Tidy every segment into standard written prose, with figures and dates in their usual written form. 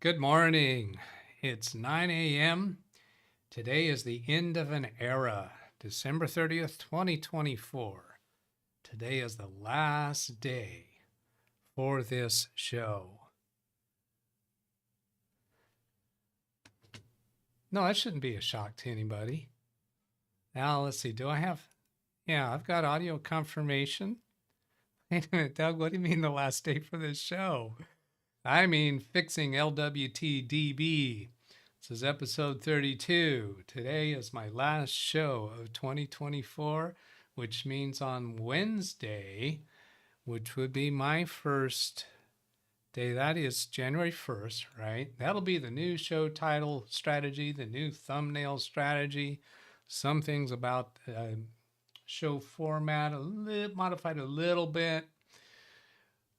Good morning. It's 9 a.m. Today is the end of an era, December 30th, 2024. Today is the last day for this show. No, that shouldn't be a shock to anybody. Now, let's see. I've got audio confirmation. Wait a minute, Doug, what do you mean the last day for this show? I mean, fixing LWTdb. This is episode 32. Today is my last show of 2024, which means on Wednesday, which would be my first day, that is January 1st, right? That'll be the new show title strategy, the new thumbnail strategy, some things about show format, modified a little bit.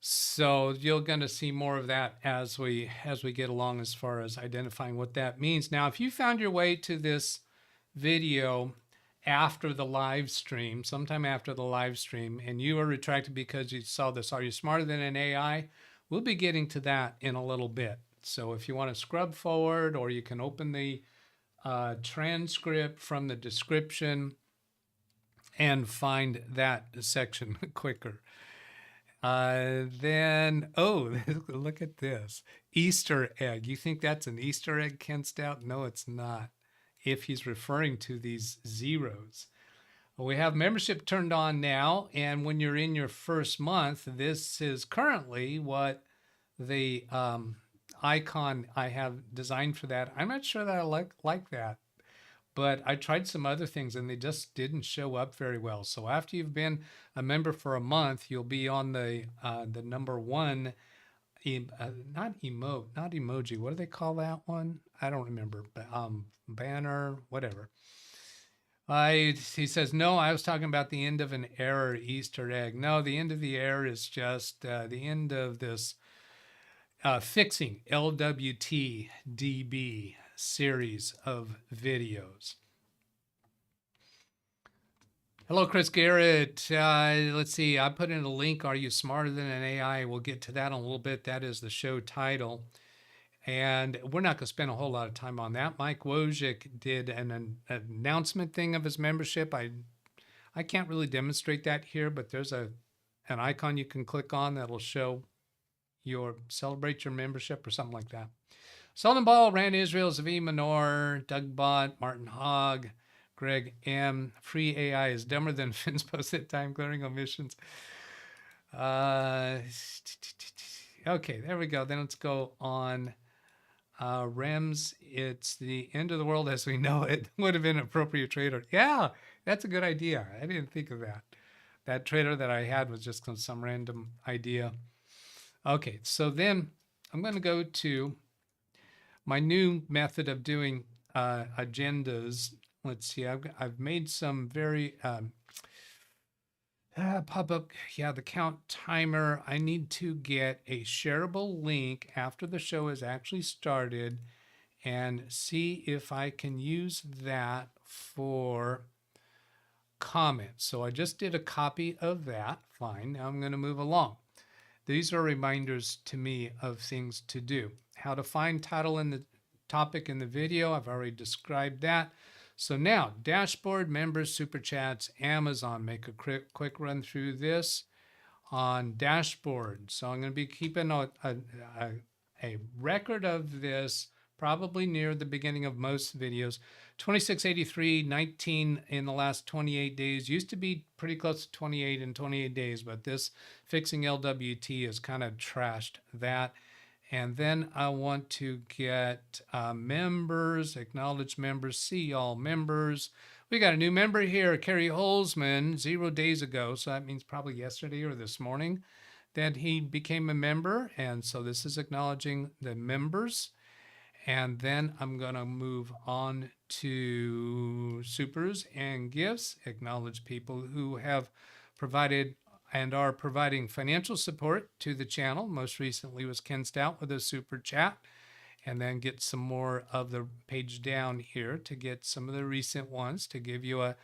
So you're going to see more of that as we get along as far as identifying what that means. Now, if you found your way to this video after the live stream, sometime after the live stream, and you were retracted because you saw this, are you smarter than an AI? We'll be getting to that in a little bit. So if you want to scrub forward, or you can open the transcript from the description and find that section quicker. Look at this. Easter egg. You think that's an Easter egg, Ken Stout? No, it's not. If he's referring to these zeros. Well, we have membership turned on now. And when you're in your first month, this is currently what the icon I have designed for that. I'm not sure that I like that. But I tried some other things and they just didn't show up very well. So after you've been a member for a month, you'll be on the number one, not emoji. What do they call that one? I don't remember. Banner, whatever. He says, no, I was talking about the end of an error Easter egg. No, the end of the error is just the end of this fixing LWTdb series of videos. Hello, Chris Garrett. Let's see. I put in a link. Are you smarter than an AI? We'll get to that in a little bit. That is the show title. And we're not going to spend a whole lot of time on that. Mike Wojcik did an announcement thing of his membership. I can't really demonstrate that here, but there's an icon you can click on that'll show celebrate your membership or something like that. Sullivan Ball, Rand Israel, Zavi Manor, Doug Bott, Martin Hogg, Greg M. Free AI is dumber than Finn's post-it time clearing omissions. Okay, there we go. Then let's go on. Rems, it's the end of the world as we know it. Would have been an appropriate trader. Yeah, that's a good idea. I didn't think of that. That trader that I had was just some random idea. Okay, so then I'm going to go to my new method of doing agendas. Let's see, I've made some very pop-up, the count timer. I need to get a shareable link after the show is actually started and see if I can use that for comments. So I just did a copy of that. Fine, now I'm going to move along. These are reminders to me of things to do. How to find title in the topic in the video. I've already described that. So now, dashboard, members, super chats, Amazon. Make a quick run through this on dashboard. So I'm going to be keeping a record of this probably near the beginning of most videos. 2683, 19 in the last 28 days. Used to be pretty close to 28 in 28 days, but this fixing LWT has kind of trashed that. And then I want to get members, acknowledge members, see all members. We got a new member here, Kerry Holzman, 0 days ago. So that means probably yesterday or this morning that he became a member. And so this is acknowledging the members. And then I'm going to move on to supers and gifts, acknowledge people who have provided and are providing financial support to the channel. Most recently was Ken Stout with a super chat. And then get some more of the page down here to get some of the recent ones to give you a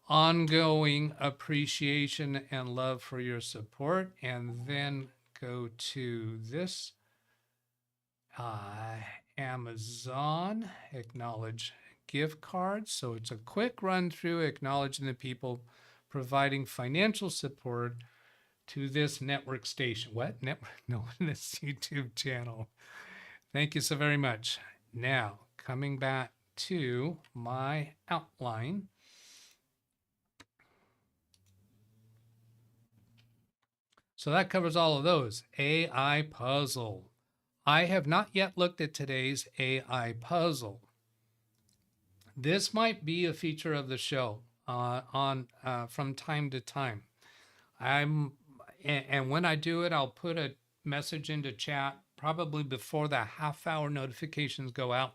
ongoing appreciation and love for your support. And then go to this Amazon, acknowledge gift cards. So it's a quick run through acknowledging the people providing financial support to this network station. What? Network? No, this YouTube channel. Thank you so very much. Now, coming back to my outline. So that covers all of those. AI puzzle. I have not yet looked at today's AI puzzle. This might be a feature of the show from time to time. And when I do it, I'll put a message into chat probably before the half-hour notifications go out,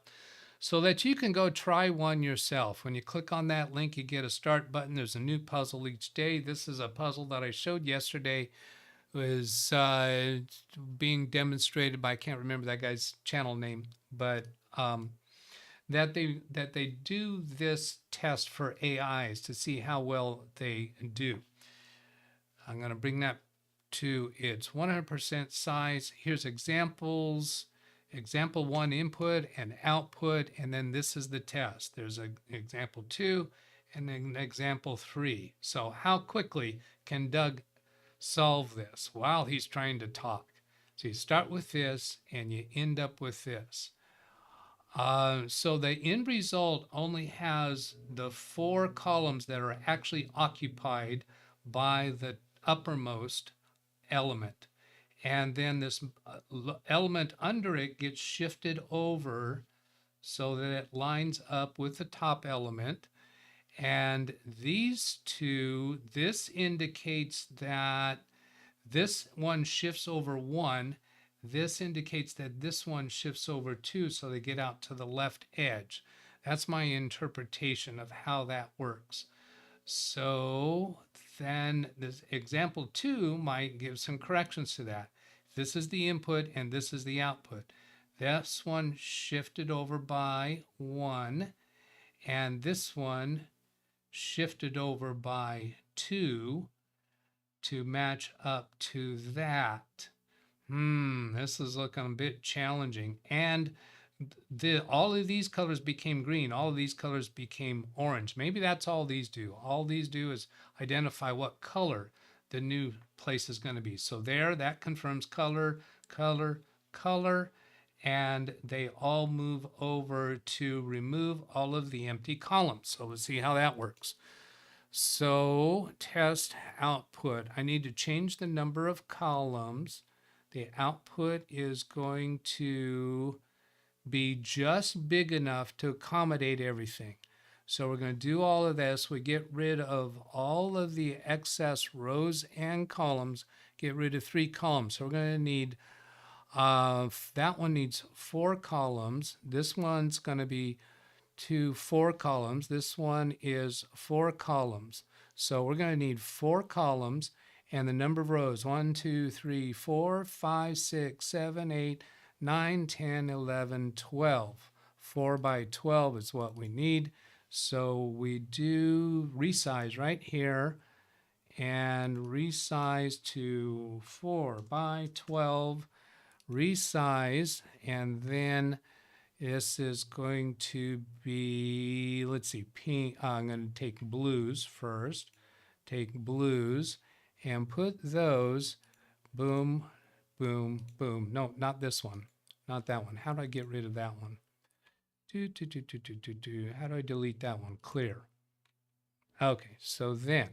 so that you can go try one yourself. When you click on that link, you get a start button. There's a new puzzle each day. This is a puzzle that I showed yesterday. It was being demonstrated by, I can't remember that guy's channel name, but that they do this test for AIs to see how well they do. I'm going to bring that to its 100% size. Here's examples. Example 1, input and output, and then this is the test. There's an example 2 and then example 3. So how quickly can Doug solve this while he's trying to talk? So you start with this and you end up with this. So the end result only has the 4 columns that are actually occupied by the uppermost element. And then this element under it gets shifted over so that it lines up with the top element. And these two, this indicates that this one shifts over 1. This indicates that this one shifts over 2, so they get out to the left edge. That's my interpretation of how that works. So then this example 2 might give some corrections to that. This is the input and this is the output. This one shifted over by 1, and this one shifted over by 2 to match up to that. This is looking a bit challenging. And all of these colors became green. All of these colors became orange. Maybe that's all these do. All these do is identify what color the new place is going to be. So there, that confirms color, color, color, and they all move over to remove all of the empty columns. So let's see how that works. So test output. I need to change the number of columns. The output is going to be just big enough to accommodate everything. So we're going to do all of this. We get rid of all of the excess rows and columns, get rid of 3 columns. So we're going to need, that one needs 4 columns. This one's going to be 4 columns. This one is 4 columns. So we're going to need 4 columns and the number of rows, 1, 2, 3, 4, 5, 6, 7, 8, 9, 10, 11, 12. 4 by 12 is what we need. So we do resize right here and resize to 4 by 12, resize, and then this is going to be, let's see, pink. I'm going to take blues first. Take blues and put those, boom, boom, boom. No, not this one. Not that one. How do I get rid of that one? How do I delete that one? Clear. Okay, so then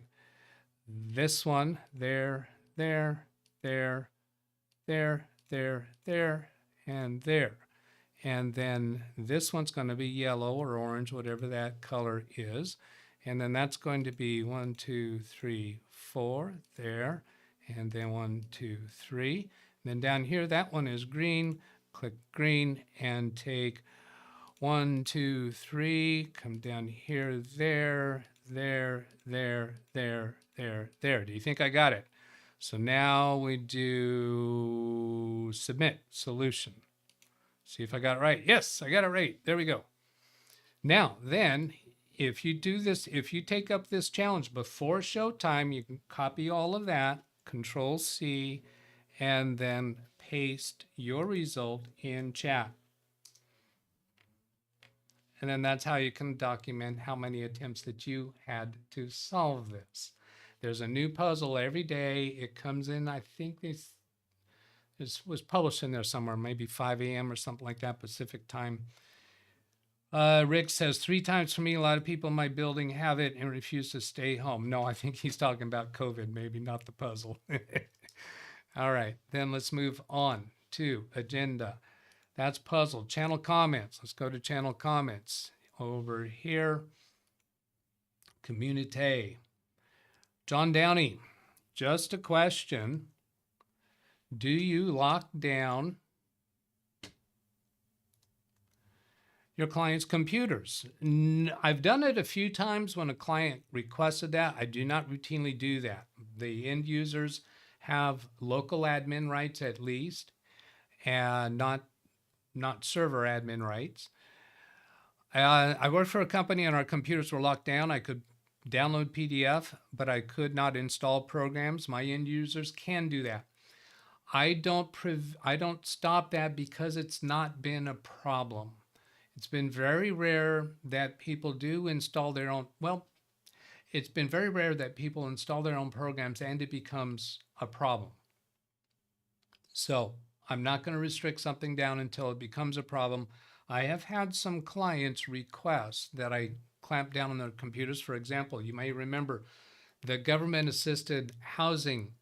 this one, there, there, there, there, there, there, and there. And then this one's going to be yellow or orange, whatever that color is. And then that's going to be 1, 2, 3, 4 there. And then 1, 2, 3. And then down here, that one is green. Click green and take 1, 2, 3. Come down here, there, there, there, there, there, there. Do you think I got it? So now we do submit solution. See if I got it right. Yes, I got it right. There we go. Now, then, if you do this, if you take up this challenge before showtime, you can copy all of that, Control C, and then paste your result in chat. And then that's how you can document how many attempts that you had to solve this. There's a new puzzle every day. It comes in, I think this was published in there somewhere, maybe 5 a.m. or something like that, Pacific time. Rick says 3 times for me. A lot of people in my building have it and refuse to stay home. No, I think he's talking about COVID, maybe not the puzzle. All right, then let's move on to agenda. That's puzzle. Channel comments. Let's go to channel comments. Over here, community. John Downey, just a question. Do you lock down your client's computers? I've done it a few times when a client requested that. I do not routinely do that. The end users have local admin rights at least, and not server admin rights. I worked for a company and our computers were locked down. I could download PDF, but I could not install programs. My end users can do that. I don't stop that because it's not been a problem. It's been very rare that people do install their own, it's been very rare that people install their own programs and it becomes a problem. So I'm not going to restrict something down until it becomes a problem. I have had some clients request that I clamp down on their computers. For example, you may remember the government-assisted housing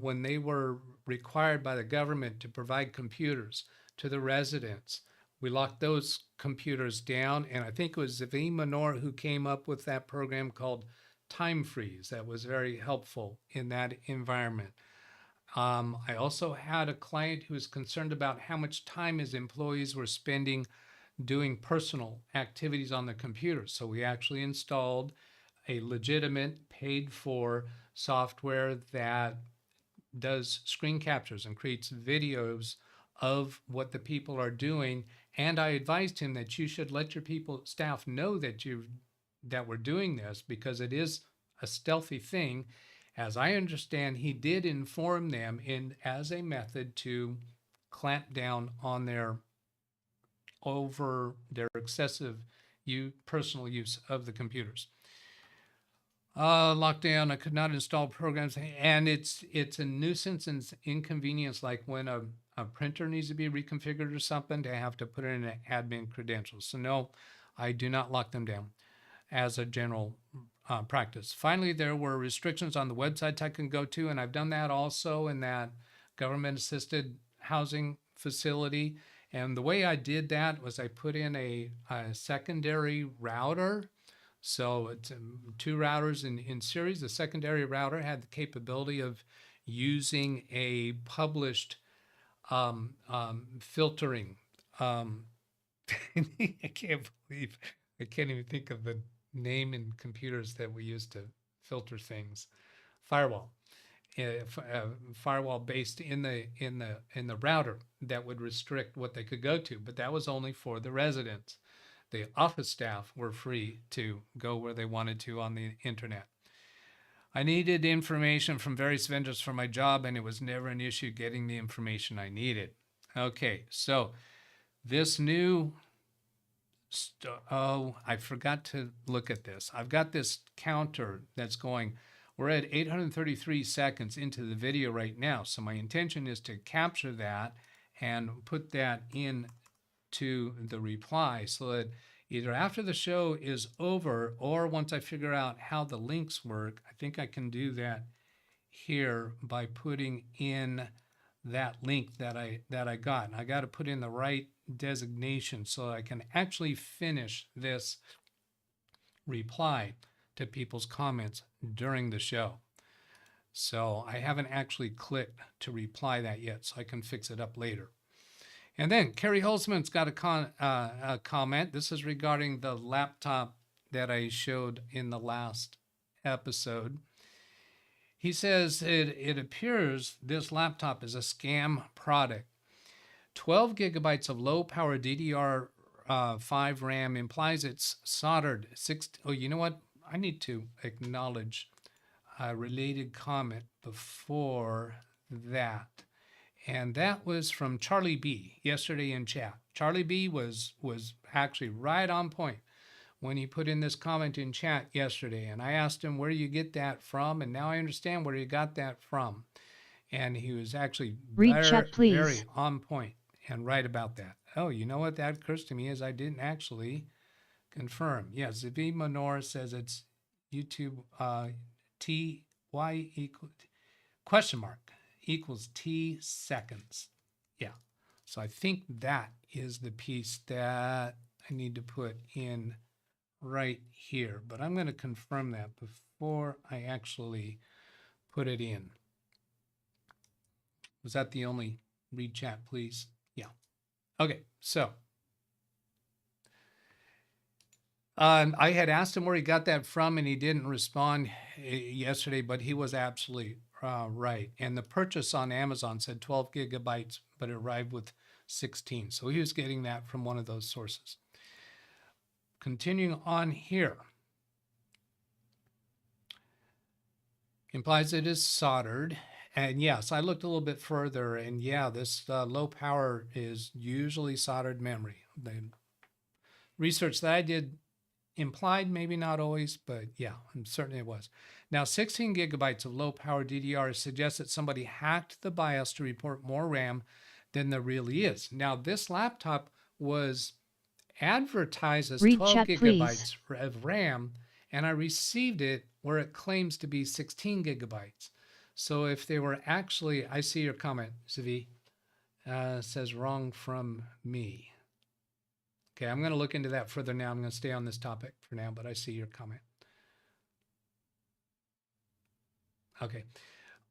when they were required by the government to provide computers to the residents. We locked those computers down, and I think it was Zavi Manor who came up with that program called Time Freeze. That was very helpful in that environment. I also had a client who was concerned about how much time his employees were spending doing personal activities on the computer. So we actually installed a legitimate paid-for software that does screen captures and creates videos of what the people are doing. And I advised him that you should let your staff know that we're doing this, because it is a stealthy thing. As I understand, he did inform them as a method to clamp down on their excessive personal use of the computers. Lockdown, I could not install programs, and it's a nuisance and inconvenience, like when a printer needs to be reconfigured or something, to have to put in an admin credentials. So no, I do not lock them down as a general practice. Finally, there were restrictions on the websites I can go to, and I've done that also in that government-assisted housing facility. And the way I did that was I put in a secondary router. So it's 2 routers in series. The secondary router had the capability of using a published filtering. I can't even think of the name in computers that we use to filter things. Firewall. Firewall based in the router that would restrict what they could go to, but that was only for the residents. The office staff were free to go where they wanted to on the internet. I needed information from various vendors for my job, and it was never an issue getting the information I needed. Okay, so this new, I forgot to look at this. I've got this counter that's going, we're at 833 seconds into the video right now. So my intention is to capture that and put that in to the reply, so that either after the show is over or once I figure out how the links work, I think I can do that here by putting in that link that I got. And I got to put in the right designation so I can actually finish this reply to people's comments during the show. So I haven't actually clicked to reply that yet, so I can fix it up later. And then Kerry Holzman's got a comment. This is regarding the laptop that I showed in the last episode. He says it appears this laptop is a scam product. 12 gigabytes of low power DDR5 RAM implies it's soldered. Oh, you know what? I need to acknowledge a related comment before that. And that was from Charlie B yesterday in chat. Charlie B was actually right on point when he put in this comment in chat yesterday. And I asked him where you get that from, and now I understand where you got that from. And he was actually Read chat, please. very on point and right about that. Oh, you know what that occurs to me is I didn't actually confirm. Yes, Zavi Manor says it's YouTube TY equal question mark equals T seconds. Yeah. So I think that is the piece that I need to put in right here, but I'm going to confirm that before I actually put it in. Was that the only read chat, please? Yeah. Okay. So I had asked him where he got that from, and he didn't respond yesterday, but he was absolutely right. And the purchase on Amazon said 12 gigabytes, but it arrived with 16. So he was getting that from one of those sources. Continuing on here. Implies it is soldered. And yes, I looked a little bit further, and yeah, this low power is usually soldered memory. The research that I did implied, maybe not always, but yeah, certainly it was. Now, 16 gigabytes of low power DDR suggests that somebody hacked the BIOS to report more RAM than there really is. Now, this laptop was advertised as 12 gigabytes of RAM, and I received it where it claims to be 16 gigabytes. So if they were actually, I see your comment, Zavi, says wrong from me. Okay, I'm going to look into that further now. I'm going to stay on this topic for now, but I see your comment. Okay.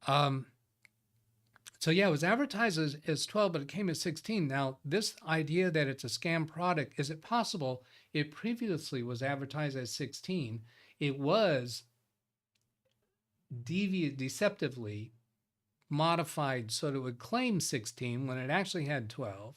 So yeah, it was advertised as 12, but it came as 16. Now, this idea that it's a scam product, is it possible it previously was advertised as 16? It was deceptively modified so that it would claim 16 when it actually had 12.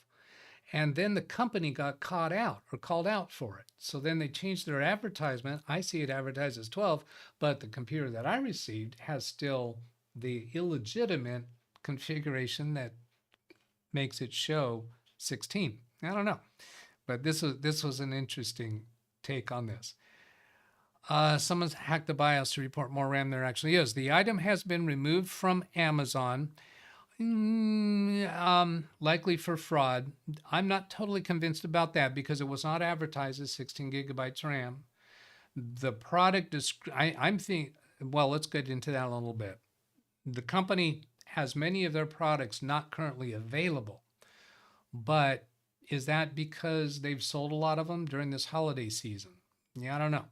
And then the company got caught out or called out for it. So then they changed their advertisement. I see it advertised as 12, but the computer that I received has still the illegitimate configuration that makes it show 16. I don't know, but this was an interesting take on this. Someone's hacked the BIOS to report more RAM than there actually is. The item has been removed from Amazon. Likely for fraud. I'm not totally convinced about that because it was not advertised as 16 gigabytes RAM. The product is, I'm thinking, well, let's get into that a little bit. The company has many of their products not currently available, but is that because they've sold a lot of them during this holiday season? Yeah, I don't know.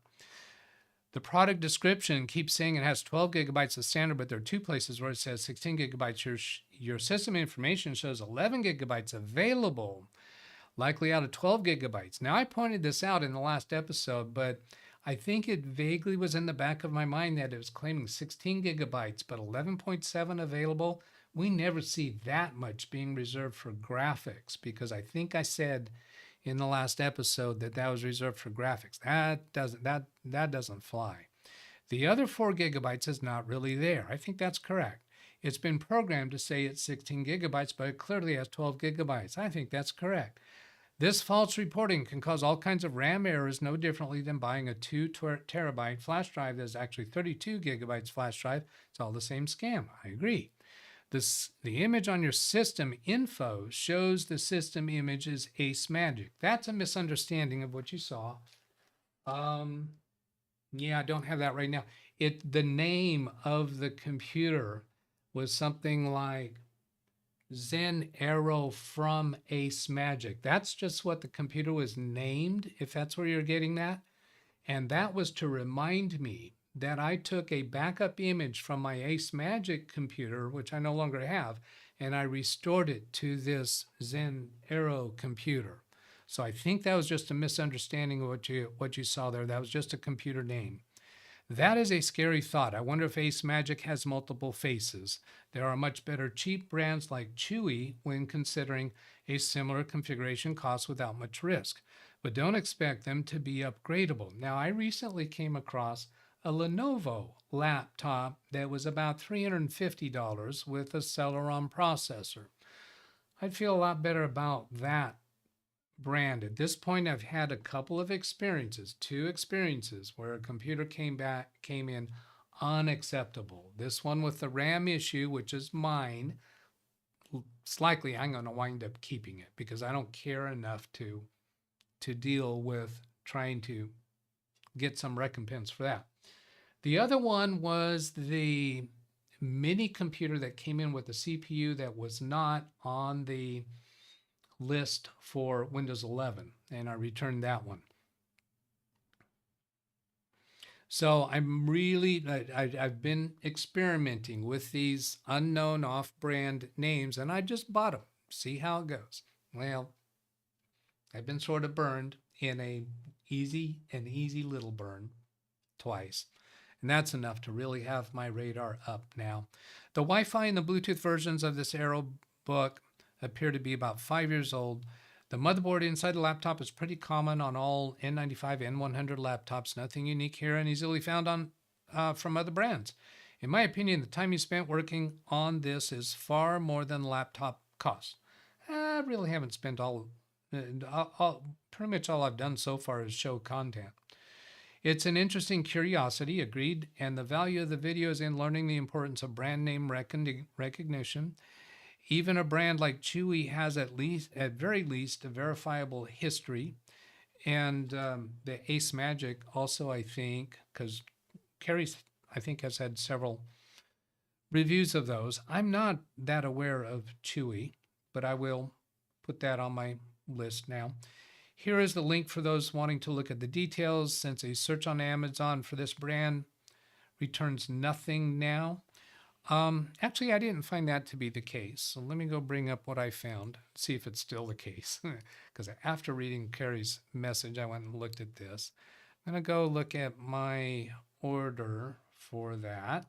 The product description keeps saying it has 12 gigabytes of standard, but there are two places where it says 16 gigabytes. Your system information shows 11 gigabytes available, likely out of 12 gigabytes. Now, I pointed this out in the last episode, but I think it vaguely was in the back of my mind that it was claiming 16 gigabytes, but 11.7 available. We never see that much being reserved for graphics because I think I said in the last episode that was reserved for graphics. That doesn't fly. The other 4 gigabytes is not really there. I think that's correct. It's been programmed to say it's 16 gigabytes, but it clearly has 12 gigabytes. I think that's correct. This false reporting can cause all kinds of RAM errors no differently than buying a 2 terabyte flash drive that's actually 32 gigabytes flash drive. It's all the same scam. I agree. The image on your system info shows the system image is Ace Magic. That's a misunderstanding of what you saw. Yeah, I don't have that right now. The name of the computer was something like Zen Arrow from Ace Magic. That's just what the computer was named, if that's where you're getting that. And that was to remind me that I took a backup image from my Ace Magic computer, which I no longer have, and I restored it to this Zen Arrow computer. So I think that was just a misunderstanding of what you saw there. That was just a computer name. That is a scary thought. I wonder if Ace Magic has multiple faces. There are much better cheap brands like Chewy when considering a similar configuration cost without much risk, but don't expect them to be upgradable. Now, I recently came across a Lenovo laptop that was about $350 with a Celeron processor. I'd feel a lot better about that brand. At this point, I've had a couple of experiences, 2 experiences where a computer came in unacceptable. This one with the RAM issue, which is mine. It's likely I'm going to wind up keeping it because I don't care enough to deal with trying to get some recompense for that. The other one was the mini computer that came in with a CPU that was not on the list for Windows 11, and I returned that one. So I've been experimenting with these unknown off-brand names, and I just bought them. See how it goes. Well, I've been sort of burned in an easy little burn twice. And that's enough to really have my radar up now. The Wi-Fi and the Bluetooth versions of this Aero book appear to be about 5 years old. The motherboard inside the laptop is pretty common on all N95, N100 laptops. Nothing unique here and easily found on from other brands. In my opinion, the time you spent working on this is far more than the laptop costs. I really haven't spent pretty much all I've done so far is show content. It's an interesting curiosity, agreed, and the value of the video is in learning the importance of brand name recognition. Even a brand like Chewy has at very least a verifiable history. And the Ace Magic also, I think, because Carrie, I think, has had several reviews of those. I'm not that aware of Chewy, but I will put that on my list now. Here is the link for those wanting to look at the details, since a search on Amazon for this brand returns nothing now. Actually, I didn't find that to be the case. So let me go bring up what I found, see if it's still the case. Because after reading Carrie's message, I went and looked at this. I'm going to go look at my order for that.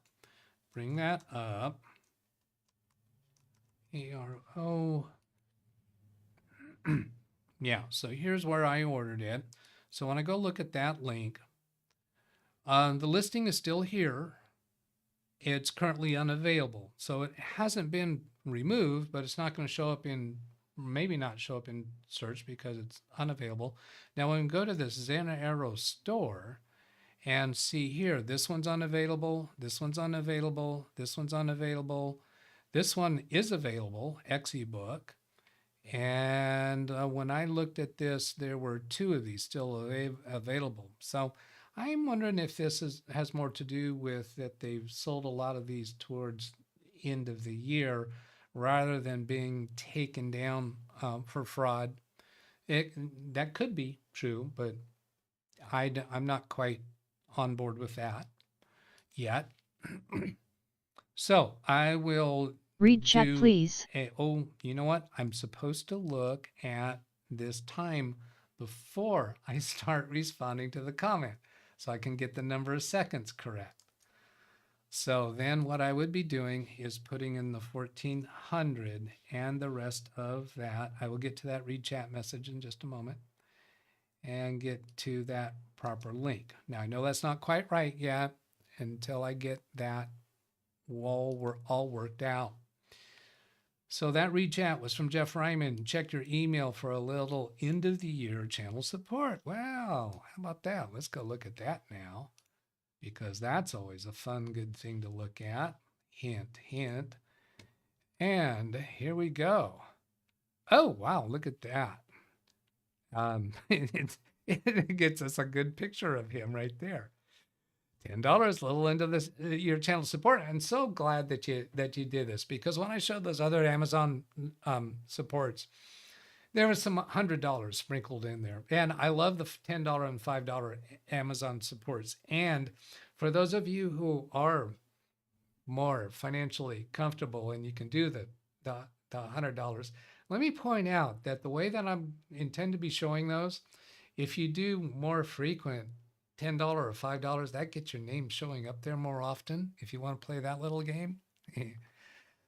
Bring that up. ARO. Yeah, so here's where I ordered it. So when I go look at that link, the listing is still here. It's currently unavailable. So it hasn't been removed, but it's not going to show up in, maybe not show up in search because it's unavailable. Now when we go to this Zen Aero store and see here, this one's unavailable, this one's unavailable, this one's unavailable. This one is available, XeBook. And when I looked at this, there were 2 of these still available. So I'm wondering if this has more to do with that they've sold a lot of these towards end of the year rather than being taken down for fraud. That could be true, but I'm not quite on board with that yet. So I will read chat, please. Oh, you know what? I'm supposed to look at this time before I start responding to the comment so I can get the number of seconds correct. So then what I would be doing is putting in the 1400 and the rest of that. I will get to that read chat message in just a moment and get to that proper link. Now I know that's not quite right yet until I get that all worked out. So that read chat was from Jeff Ryman. Check your email for a little end of the year channel support. Wow, how about that? Let's go look at that now, because that's always a fun, good thing to look at. Hint, hint. And here we go. Oh, wow, look at that. It gets us a good picture of him right there. $10, little into this your channel support. I'm so glad that you did this, because when I showed those other Amazon supports, there was some $100 sprinkled in there, and I love the $10 and $5 Amazon supports. And for those of you who are more financially comfortable and you can do the $100, let me point out that the way that I intend to be showing those, if you do more frequent $10 or $5, that gets your name showing up there more often if you want to play that little game.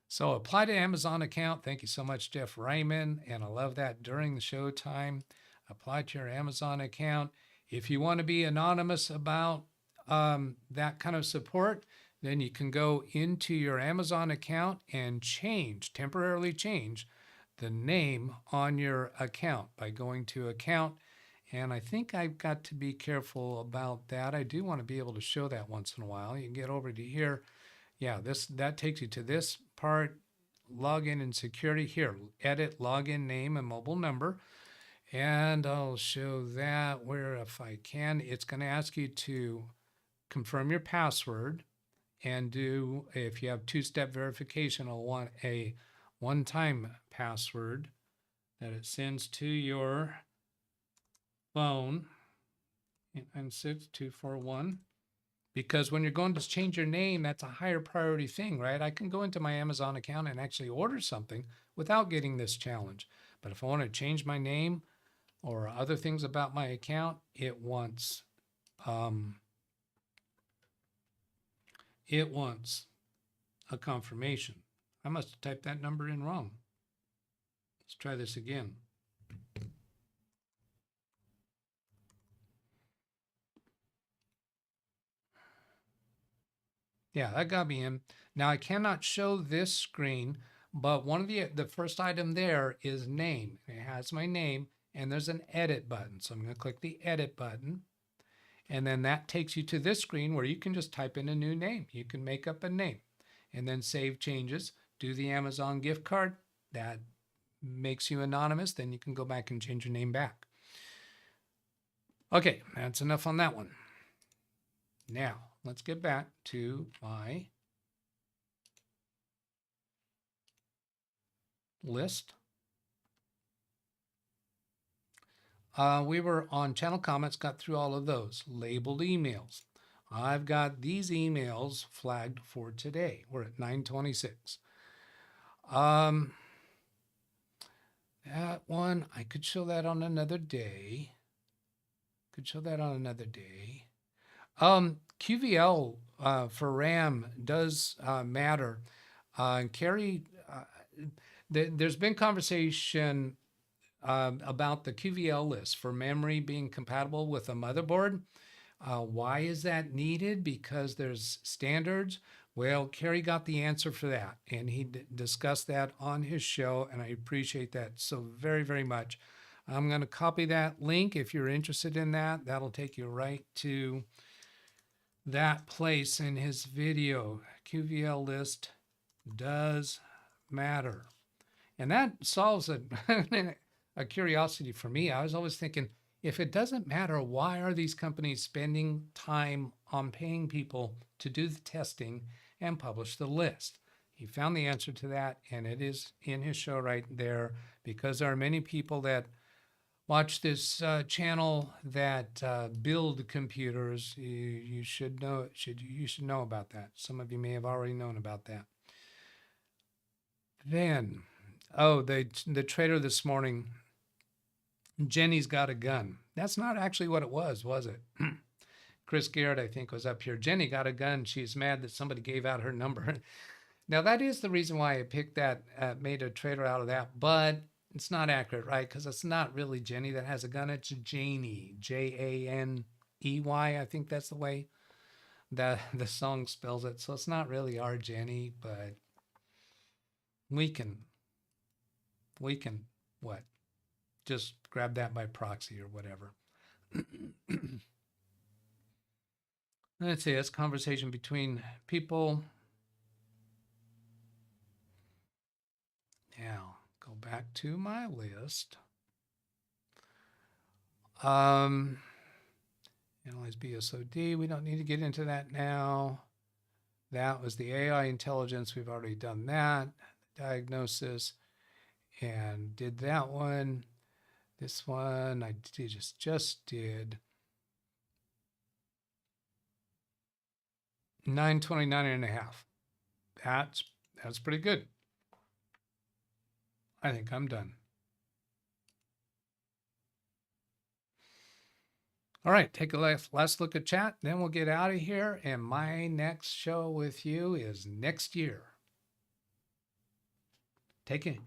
So apply to Amazon account. Thank you so much, Jeff Ryman. And I love that during the show time. Apply to your Amazon account. If you want to be anonymous about that kind of support, then you can go into your Amazon account and temporarily change the name on your account by going to account. And I think I've got to be careful about that. I do want to be able to show that once in a while. You can get over to here. Yeah, that takes you to this part, login and security. Here, edit login name and mobile number. And I'll show that where, if I can, it's going to ask you to confirm your password and do, if you have two-step verification, I'll want a one-time password that it sends to your phone, 896241. Because when you're going to change your name, that's a higher priority thing, right? I can go into my Amazon account and actually order something without getting this challenge. But if I want to change my name or other things about my account, it wants a confirmation. I must have typed that number in wrong. Let's try this again. Yeah, that got me in. Now I cannot show this screen, but one of the first item there is name. It has my name and there's an edit button. So I'm going to click the edit button. And then that takes you to this screen where you can just type in a new name. You can make up a name and then save changes. Do the Amazon gift card. That makes you anonymous. Then you can go back and change your name back. Okay, that's enough on that one. Now, let's get back to my list. We were on channel comments, got through all of those. Labeled emails. I've got these emails flagged for today. We're at 9:26. That one, I could show that on another day. QVL for RAM does matter. Carrie, there's been conversation about the QVL list for memory being compatible with a motherboard. Why is that needed? Because there's standards. Well, Carrie got the answer for that, and he discussed that on his show, and I appreciate that so very, very much. I'm going to copy that link if you're interested in that. That'll take you right to that place in his video. QVL list does matter. And that solves a curiosity for me. I was always thinking, if it doesn't matter, why are these companies spending time on paying people to do the testing and publish the list? He found the answer to that, and it is in his show right there, because there are many people that watch this channel that build computers. You should know about that. Some of you may have already known about that. Then, the trailer this morning, Jenny's got a gun. That's not actually what it was it? Chris Garrett, I think, was up here. Jenny got a gun. She's mad that somebody gave out her number. Now, that is the reason why I picked that, made a trailer out of that, but it's not accurate, right? Because it's not really Jenny that has a gun. It's Janie, Janey. I think that's the way that the song spells it. So it's not really our Jenny, but we can what? Just grab that by proxy or whatever. Let's see, it's conversation between people. Now, go back to my list. Analyze BSOD. We don't need to get into that now. That was the AI intelligence. We've already done that. Diagnosis. And did that one. This one I just did. 929.5. That's pretty good. I think I'm done. All right, take a last look at chat, then we'll get out of here. And my next show with you is next year. Taking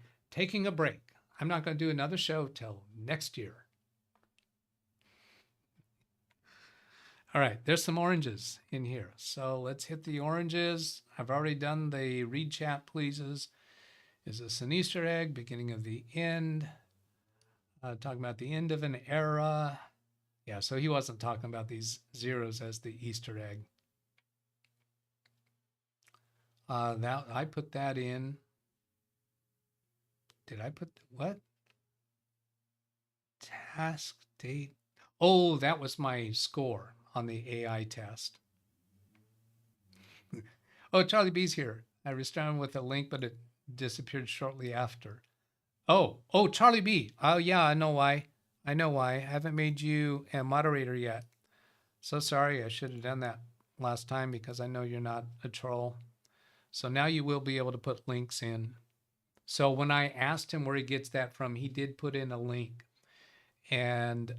a break. I'm not going to do another show till next year. All right, there's some oranges in here. So let's hit the oranges. I've already done the read chat pleases. Is this an Easter egg? Beginning of the end? Talking about the end of an era. Yeah, so he wasn't talking about these zeros as the Easter egg. That I put that in. Did I put what? Task date. Oh, that was my score on the AI test. Oh, Charlie B's here. I responded with a link, but it disappeared shortly after. Oh, Charlie B. Oh, yeah, I know why. I know why. I haven't made you a moderator yet. So sorry. I should have done that last time because I know you're not a troll. So now you will be able to put links in. So when I asked him where he gets that from, he did put in a link. And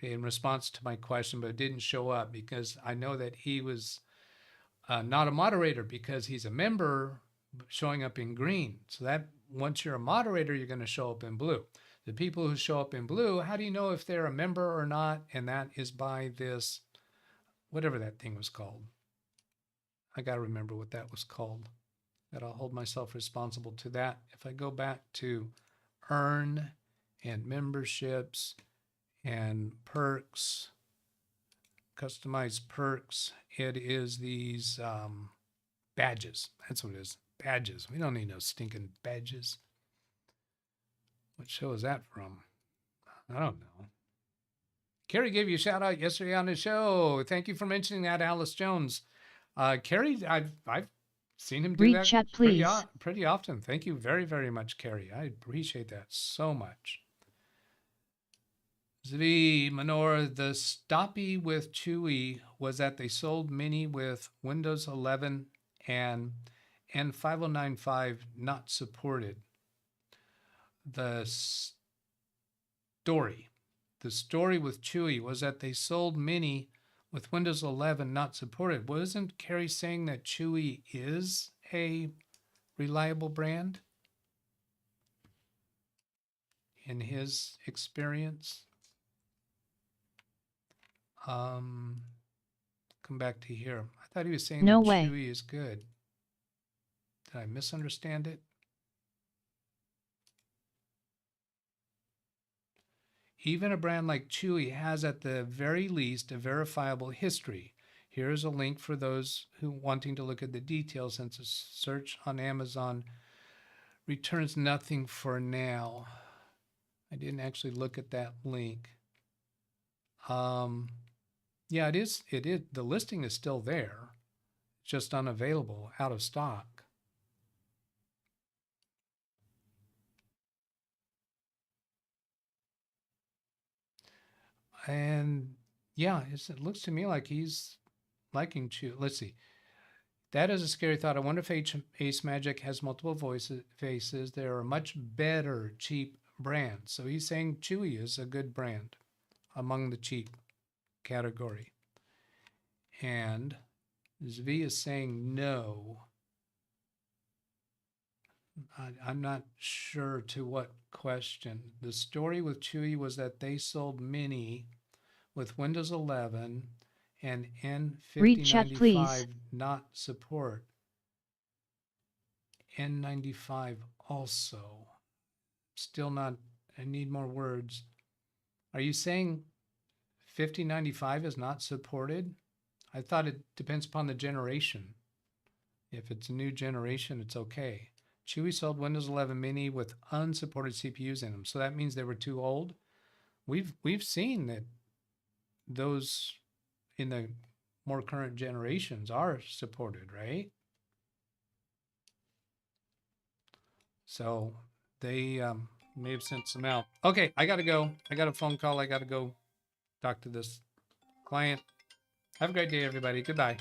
in response to my question, but it didn't show up because I know that he was not a moderator because he's a member showing up in green. So that once you're a moderator, you're going to show up in blue. The people who show up in blue, how do you know if they're a member or not? And that is by this, whatever that thing was called. I got to remember what that was called. That I'll hold myself responsible to that. If I go back to earn and memberships and perks, customized perks, it is these badges. That's what it is. Badges. We don't need no stinking badges. What show is that from? I don't know. Carrie gave you a shout out yesterday on the show. Thank you for mentioning that, Alice Jones. Carrie, I've seen him do Read that chat, please. pretty often. Thank you very, very much, Carrie. I appreciate that so much. Zvi Manor, the stoppy with Chewy was that they sold Mini with Windows 11 and 5095 not supported. The story with Chewy was that they sold Mini with Windows 11 not supported. Wasn't Carrie saying that Chewy is a reliable brand in his experience? Come back to here. I thought he was saying that Chewy is good. Did I misunderstand it? Even a brand like Chewy has at the very least a verifiable history. Here's a link for those who wanting to look at the details since a search on Amazon returns nothing for now. I didn't actually look at that link. Yeah, it is. The listing is still there, just unavailable, out of stock. And yeah, it looks to me like he's liking Chew. Let's see. That is a scary thought. I wonder if Ace Magic has multiple faces. There are much better cheap brands. So he's saying Chewy is a good brand among the cheap category. And Zvi is saying no. I'm not sure to what question. The story with Chewy was that they sold Mini with Windows 11 and N5095 not support. N95 also. Still not, I need more words. Are you saying 5095 is not supported? I thought it depends upon the generation. If it's a new generation, it's okay. Chewy sold Windows 11 Mini with unsupported CPUs in them. So that means they were too old. We've seen that those in the more current generations are supported, right? So they may have sent some out. Okay, I got to go. I got a phone call. I got to go talk to this client. Have a great day, everybody. Goodbye.